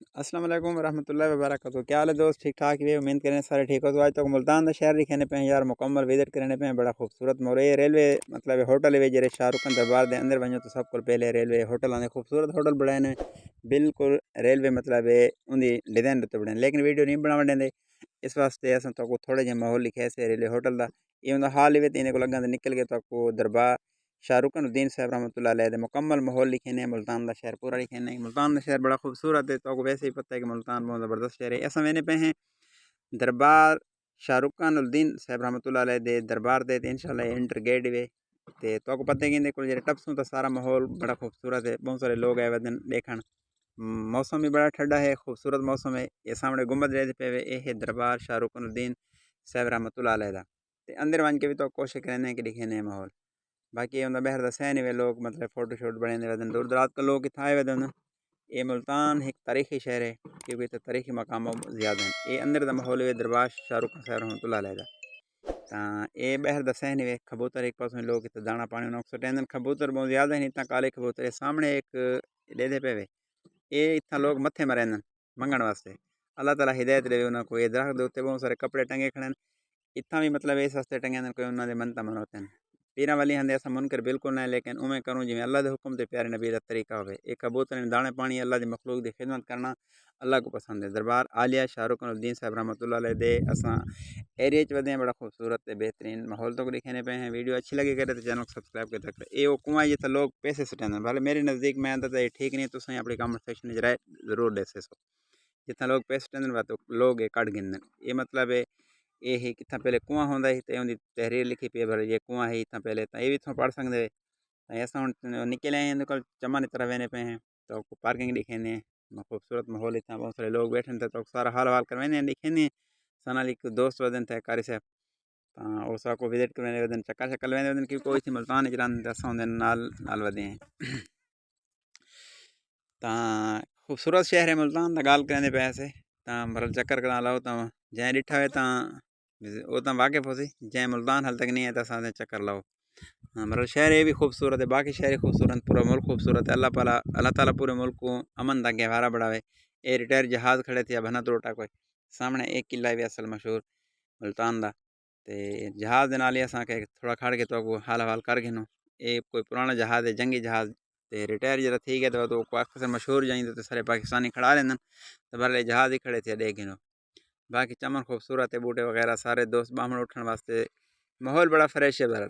السلام علیکم ورحمۃ اللہ وبرکاتہ. کیا حال ہے دوست؟ ٹھیک ٹھاک ہے؟ امید کریں سارے ٹھیک ہو. تو آج تک ملتان دا شہر دکھانے پہ یار مکمل وزٹ کرنے پہ بڑا خوبصورت مور ہے ریلوے مطلب ہوٹل ہے جی شاہ رخ خان دربار دے اندر بنو تو سب کو پہلے ریلوے ہوٹل آنے خوبصورت ہوٹل بڑھائے نے بالکل ریلوے مطلب ان کی ڈیزائن رتے بڑھے لیکن ویڈیو نہیں بنا دیں اس واسطے اصل تو تھوڑے جہے ماحول لکھے سے ریلوے ہوٹل کا یہ ان حال ہی ان کو لگا نکل کے تو دربار شاہ رخ الدین صاحب رحمۃ اللہ علیہ مکمل ماحول لکھے نے ملتان دا شہر پورا لکھے نے ملتان دا شہر بڑا خوبصورت ہے تو ویسے ہی پتہ ہے کہ ملتان بہت زبردست شہر ہے ایسا میں نے پہ ہیں دربار شاہ رخ خان الدین صاحب رحمۃ اللہ علیہ دے دربار دے انشاءاللہ انٹر گیٹ وے تے تو پتہ ہے کہ کوئی ٹپسوں تو سارا ماحول بڑا خوبصورت ہے بہت سارے لوگ آئے ودن دیکھن موسم بھی بڑا ٹھنڈا ہے خوبصورت موسم ہے یہ سامنے گنبد رہتے پہ یہ ہے دربار شاہ رخ الدین صاحب رحمۃ اللہ علیہ دا تے اندر ون کے بھی تو کوشش کرنے کہ دکھے نے ماحول باقی یہ باہر دسے نہیں لوگ مطلب فوٹو شوٹ بنے ودن دور دراز کے لوگ اتنا آئے ودن یہ ملتان ایک تاریخی شہر ہے کیونکہ اتنے تاریخی مقام زیادہ ہیں یہ اندر دا ماحول ہے دربار شاہ رخ خان صاحب رحمۃ اللہ علیہ دا تو یہ باہر دسے نہیں کبوتر ایک پاس میں لوگ اتنے دانا پانی نوک سٹین کبوتر بہت زیادہ ہیں اتنا کالے کبوتر ہے سامنے ایک دے دے پہ یہ اتنا لوگ متھے مرے منگن واسطے اللہ تعالیٰ ہدایت دے انہوں کو یہ درخت دے بہت سارے کپڑے ٹنگے کھڑے اتنا بھی مطلب اس واسطے ٹنگے کوئی انہوں نے منتا منوتے ہیں پیرا والی ہندے ایسا منکر بالکل نہیں لیکن اویں کروں جی اللہ دے حکم تے پیارے نبی دا طریقہ ہوئے ایک کبوتر نے دانے پانی اللہ دی مخلوق دی خدمت کرنا اللہ کو پسند ہے دربار عالیہ شاہ رخ الدین صاحب رحمۃ اللہ علیہ دے اساں ایریا چ ودے بڑا خوبصورت ہے بہترین ماحول تو دکھنے پہ ہیں ویڈیو اچھی لگی کرے تو چینل کو سبسکرائب کرتے کرے یہ وہ کنواں جتنا لوگ پیسے سٹیں بھلے میرے نزدیک میں آتا تو یہ ٹھیک نہیں تو صحیح اپنی کامنٹ سیکشن رائے ضرور دے سو جتنا لوگ پیسے سٹیں تو لوگ یہ کٹ گن یہ مطلب ہے یہ کتنا پہلے کنواں ہوتا ہے تو ان کی تحریر لکھی پی بھر یہ کنواں ہے اتنا پہلے تو یہ بھی اتوں پڑھ سکتے ایسا ہوں نکلے ہیں کل چمن طرح وینے پہ ہیں تو پارکنگ لکھے نے خوبصورت ماحول اتنا بہت سارے لوگ بیٹھے تھے تو سارا حال حال کروے لکھے نے سنا لکھ دوست ودن تھے کاری صاحب تو اس کو وزٹ کرنے ودن چکر شکل وینے ودن کی کوئی تھی ملتان اجران دساں نال ودے ہیں تو خوبصورت شہر ہے ملتان تو گال کرنے پہ ایسے تو مرل چکر کرا لاؤ تو جائیں ڈٹھا ہوئے تو وہ تو واقف ہو سی جائیں ملتان حال تک نہیں ہے تو ساتھ چکر لاؤ مرل شہر یہ بھی خوبصورت ہے باقی شہر خوبصورت پورا ملک خوبصورت ہے اللہ تعالیٰ پورے ملک کو امن دا گہوارہ بڑھاوے یہ ریٹائر جہاز کھڑے تھے بنا توٹا کوئی سامنے ایک قلعہ بھی اصل مشہور ملتان دا تے جہاز دے نال اساں کہ تھوڑا کھڑ کے تو حال حال کر گنو یہ کوئی پرانا جہاز ہے جنگی جہاز تے ریٹائر جرا تھی گیا تو اکثر مشہور جائیں تو سارے پاکستانی کھڑا لیندن تو بھلے جہاز ہی کھڑے تھے دیکھ گنو باقی چمن خوبصورت ہے بوٹے وغیرہ سارے دوست باہمن اٹھن واسطے ماحول بڑا فریش ہے بھر